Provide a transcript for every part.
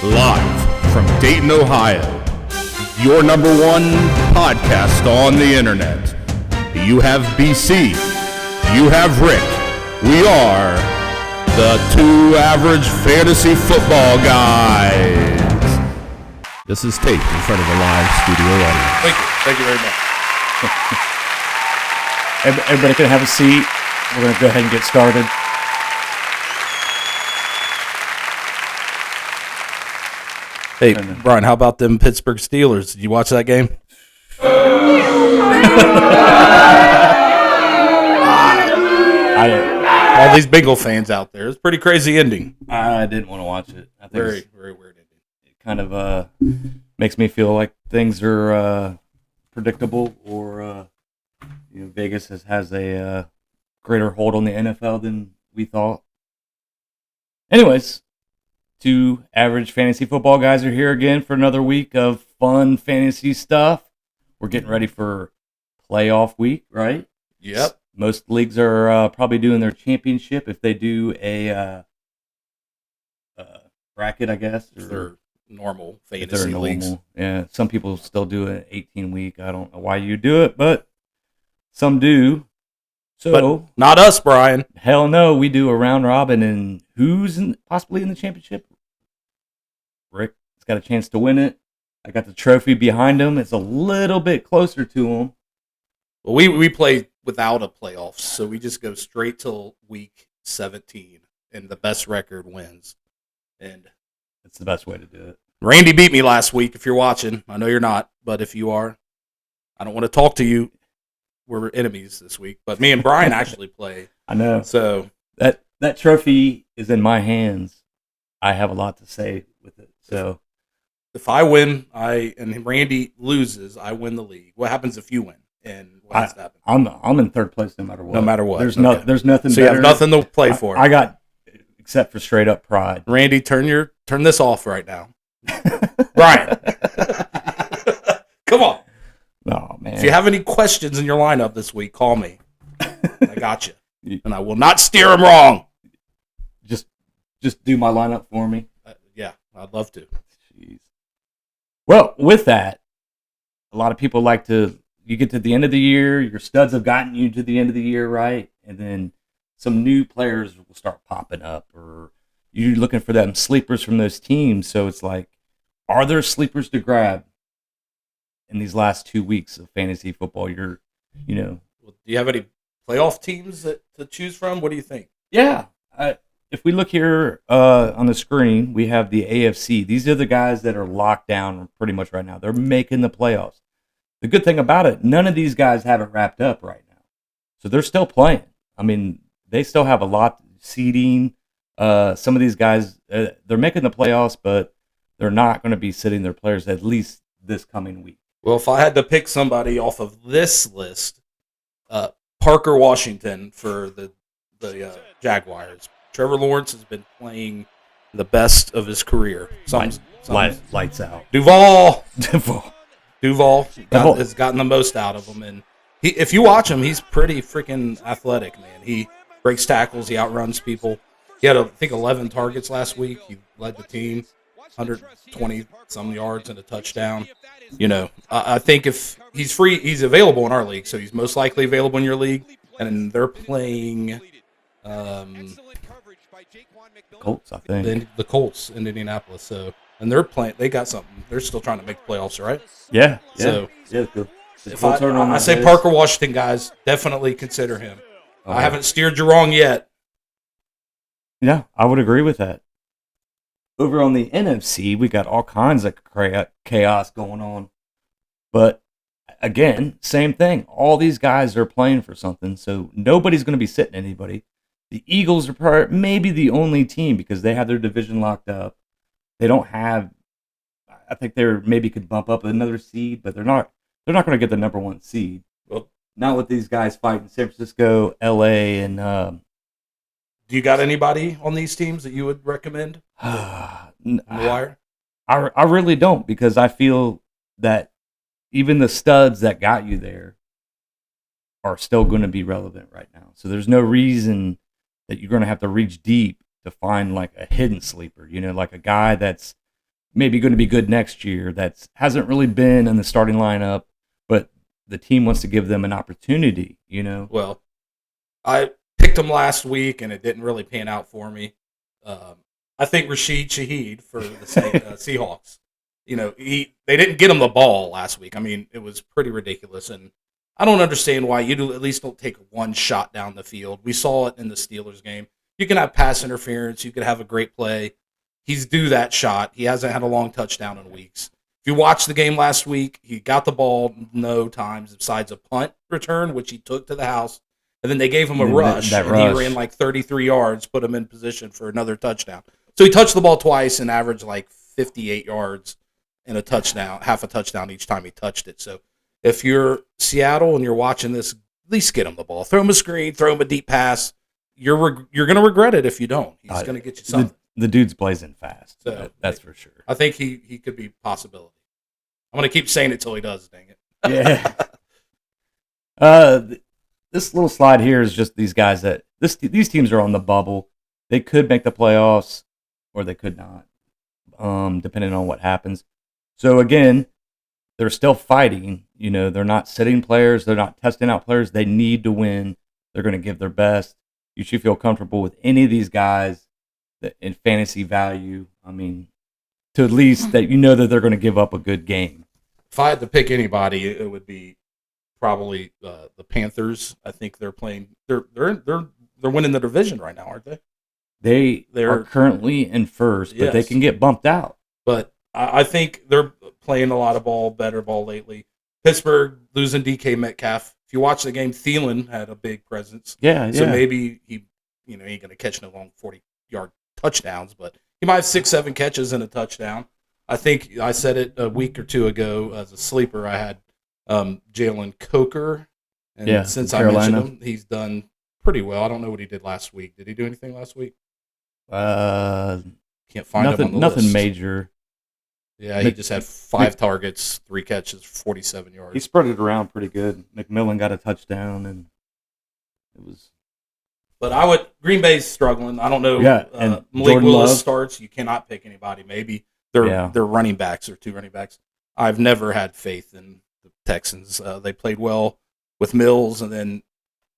Live from Dayton, Ohio, your number one podcast on the internet. You have BC, you have Rick. We are the Two Average Fantasy Football Guys. This is taped in front of a live studio audience. Thank you very much. Everybody can have a seat. We're going to go ahead and get started. Hey, Brian, how about them Pittsburgh Steelers? Did you watch that game? All these Bengal fans out there. It's a pretty crazy ending. I didn't want to watch it. I think Very weird ending. it kind of makes me feel like things are predictable, or Vegas has a greater hold on the NFL than we thought. Anyways, Two Average Fantasy Football Guys are here again for another week of fun fantasy stuff. We're getting ready for playoff week, right? Yep. Most leagues are probably doing their championship if they do a bracket, I guess. Or their normal fantasy leagues. Yeah, some people still do an 18-week. I don't know why you do it, but some do. So, but not us, Brian. Hell no, we do a round robin, and who's possibly in the championship? Rick's got a chance to win it. I got the trophy behind him. It's a little bit closer to him. Well, we play without a playoffs, so we just go straight till week 17, and the best record wins. And it's the best way to do it. Randy beat me last week, if you're watching. I know you're not, but if you are, I don't want to talk to you. We're enemies this week, but me and Brian actually play. I know. So that trophy is in my hands. I have a lot to say with it. So if I win, and Randy loses, I win the league. What happens if you win? And what has happened? I'm in third place no matter what. No matter what. There's nothing. So better. you have nothing to play for. I got, except for straight up pride. Randy, turn this off right now. Brian, come on. Oh man. If you have any questions in your lineup this week, call me. I got you, and I will not steer them wrong. Just do my lineup for me. Yeah, I'd love to. Jeez. Well, with that, a lot of people like to. You get to the end of the year, your studs have gotten you to the end of the year, right? And then some new players will start popping up, or you're looking for them sleepers from those teams. So it's like, are there sleepers to grab in these last 2 weeks of fantasy football? Do you have any playoff teams to choose from? What do you think? Yeah. If we look here on the screen, we have the AFC. These are the guys that are locked down pretty much right now. They're making the playoffs. The good thing about it, none of these guys have it wrapped up right now. So they're still playing. I mean, they still have a lot seeding. Some of these guys, they're making the playoffs, but they're not going to be sitting their players at least this coming week. Well, if I had to pick somebody off of this list, Parker Washington for the Jaguars. Trevor Lawrence has been playing the best of his career. Lights out. Duval has gotten the most out of him, and if you watch him, he's pretty freaking athletic, man. He breaks tackles, he outruns people. He had, I think, 11 targets last week. He led the team, 120-some yards and a touchdown. I think if he's free, he's available in our league, so he's most likely available in your league. And they're playing Colts, I think. The Colts in Indianapolis. So, and they're playing. They got something. They're still trying to make the playoffs, right? Yeah. So, the if I say Parker Washington, guys, definitely consider him. Okay. I haven't steered you wrong yet. Yeah, I would agree with that. Over on the NFC, we got all kinds of chaos going on. But again, same thing. All these guys are playing for something, so nobody's going to be sitting anybody. The Eagles are maybe the only team because they have their division locked up. They don't have. I think they maybe could bump up another seed, but they're not. They're not going to get the number one seed. Well, not with these guys fighting San Francisco, LA, and. Do you got anybody on these teams that you would recommend? Wire? I really don't, because I feel that even the studs that got you there are still going to be relevant right now. So there's no reason that you're going to have to reach deep to find like a hidden sleeper, like a guy that's maybe going to be good next year that hasn't really been in the starting lineup, but the team wants to give them an opportunity, you know? Well, I picked him last week, and it didn't really pan out for me. I think Rashid Shaheed for the Seahawks. You know, they didn't get him the ball last week. I mean, it was pretty ridiculous, and I don't understand why you at least don't take one shot down the field. We saw it in the Steelers game. You can have pass interference. You could have a great play. He's due that shot. He hasn't had a long touchdown in weeks. If you watched the game last week, he got the ball no times besides a punt return, which he took to the house. And then they gave him a rush, and he ran like 33 yards, put him in position for another touchdown. So he touched the ball twice and averaged like 58 yards and a touchdown, half a touchdown each time he touched it. So if you're Seattle and you're watching this, at least get him the ball. Throw him a screen, throw him a deep pass. You're going to regret it if you don't. He's going to get you something. The dude's blazing fast. So, that's for sure. I think he could be a possibility. I'm going to keep saying it till he does, dang Yeah. it. This little slide here is just these guys that these teams are on the bubble. They could make the playoffs or they could not, depending on what happens. So again, they're still fighting. You know, they're not sitting players. They're not testing out players. They need to win. They're going to give their best. You should feel comfortable with any of these guys that in fantasy value. I mean, to at least that you know that they're going to give up a good game. If I had to pick anybody, it would be probably the Panthers. I think they're playing. They're winning the division right now, aren't they? They are currently in first, but they can get bumped out. But I think they're playing a lot of better ball lately. Pittsburgh losing DK Metcalf. If you watch the game, Thielen had a big presence. Yeah. So maybe he ain't going to catch no long 40-yard touchdowns, but he might have 6-7 catches and a touchdown. I think I said it a week or two ago as a sleeper. I had Jalen Coker, and since I mentioned him, he's done pretty well. I don't know what he did last week. Did he do anything last week? Can't find him on the nothing list. Major. Yeah, he just had 5 targets, 3 catches, 47 yards. He spread it around pretty good. McMillan got a touchdown, and it was. But Green Bay's struggling. I don't know. Yeah, and Malik Willis starts. You cannot pick anybody. Maybe they're running backs or 2 running backs. I've never had faith in the Texans. They played well with Mills, and then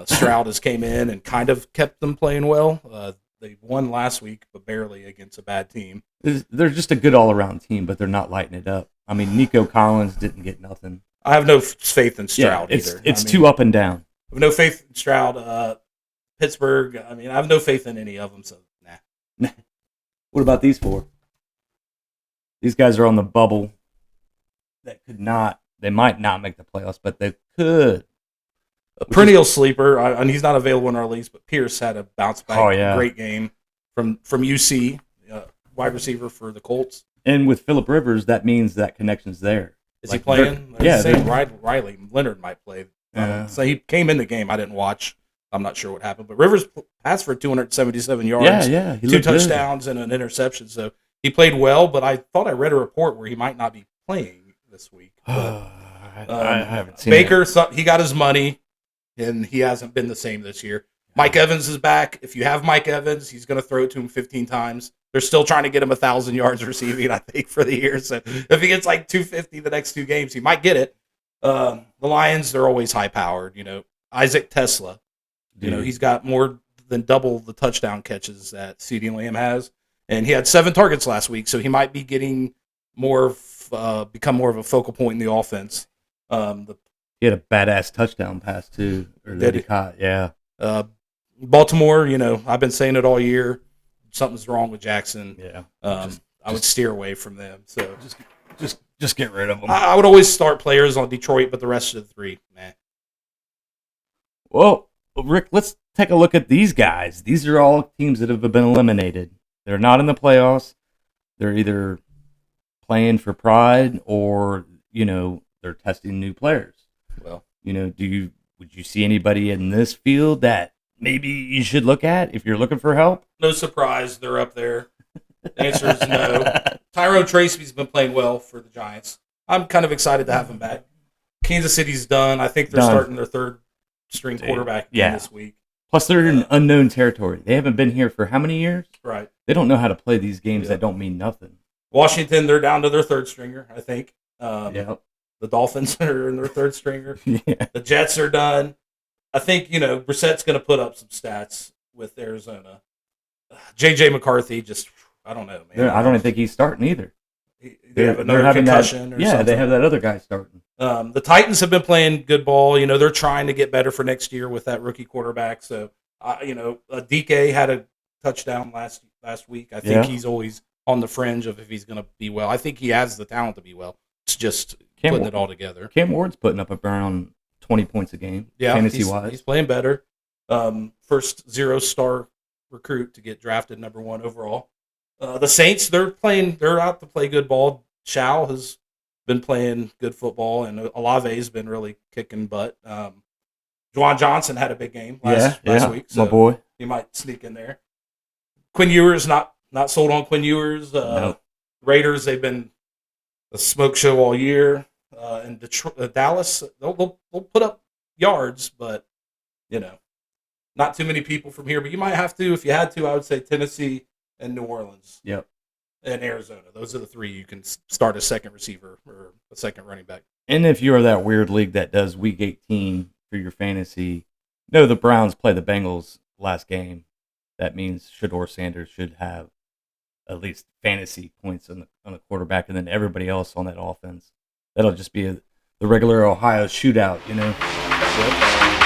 Stroud has came in and kind of kept them playing well. They won last week, but barely against a bad team. They're just a good all-around team, but they're not lighting it up. I mean, Nico Collins didn't get nothing. I have no faith in Stroud either. It's too up and down. I have no faith in Stroud. Pittsburgh, I mean, I have no faith in any of them, so nah. What about these 4? These guys are on the bubble that they might not make the playoffs, but they could. A perennial sleeper, and he's not available in our leagues, but Pierce had a bounce back, great game from UC, wide receiver for the Colts. And with Phillip Rivers, that means that connection's there. Is he playing? Riley Leonard might play. So he came in the game. I didn't watch. I'm not sure what happened, but Rivers passed for 277 yards, 2 touchdowns, and an interception. So he played well, but I thought I read a report where he might not be playing this week. But, I haven't seen Baker, he got his money. And he hasn't been the same this year. Mike Evans is back. If you have Mike Evans, he's going to throw it to him 15 times. They're still trying to get him 1,000 yards receiving, I think, for the year. So if he gets like 250 the next 2 games, he might get it. The Lions, they're always high-powered. You know, Isaac Tesla, he's got more than double the touchdown catches that CeeDee Lamb has. And he had 7 targets last week, so he might be getting become more of a focal point in the offense. He had a badass touchdown pass, too. That he caught, yeah. Baltimore, I've been saying it all year. Something's wrong with Jackson. Yeah. I would steer away from them. So just get rid of them. I would always start players on Detroit, but the rest of the 3, man. Well, Rick, let's take a look at these guys. These are all teams that have been eliminated. They're not in the playoffs. They're either playing for pride or, they're testing new players. Well, would you see anybody in this field that maybe you should look at if you're looking for help? No surprise, they're up there. The answer is no. Tyrone Tracy's been playing well for the Giants. I'm kind of excited to have him back. Kansas City's done. I think they're starting their 3rd-string quarterback this week. Plus, they're in unknown territory. They haven't been here for how many years? Right. They don't know how to play these games that don't mean nothing. Washington, they're down to their third stringer, I think. Yep. The Dolphins are in their third stringer. Yeah. The Jets are done. I think, Brissett's going to put up some stats with Arizona. J.J. McCarthy, just, I don't know, man. I don't even think he's starting either. They have another concussion or something. They have that other guy starting. The Titans have been playing good ball. They're trying to get better for next year with that rookie quarterback. So, DK had a touchdown last week. I think he's always on the fringe of if he's going to be well. I think he has the talent to be well. It's just putting it all together. Cam Ward's putting up around 20 points a game, fantasy-wise. He's playing better. First 0-star recruit to get drafted number 1 overall. The Saints, they're out to play good ball. Shao has been playing good football, and Olave's been really kicking butt. Juwan Johnson had a big game last week, so my boy. He might sneak in there. Quinn Ewers, not sold on Quinn Ewers. No. Raiders, they've been a smoke show all year. And Detroit, Dallas, they'll put up yards, but not too many people from here. But you might have to, if you had to. I would say Tennessee and New Orleans. Yep. And Arizona. Those are the 3 you can start a second receiver or a second running back. And if you're that weird league that does Week 18 for your fantasy, the Browns play the Bengals last game. That means Shedeur Sanders should have at least fantasy points on the quarterback, and then everybody else on that offense. That'll just be the regular Ohio shootout, Yep.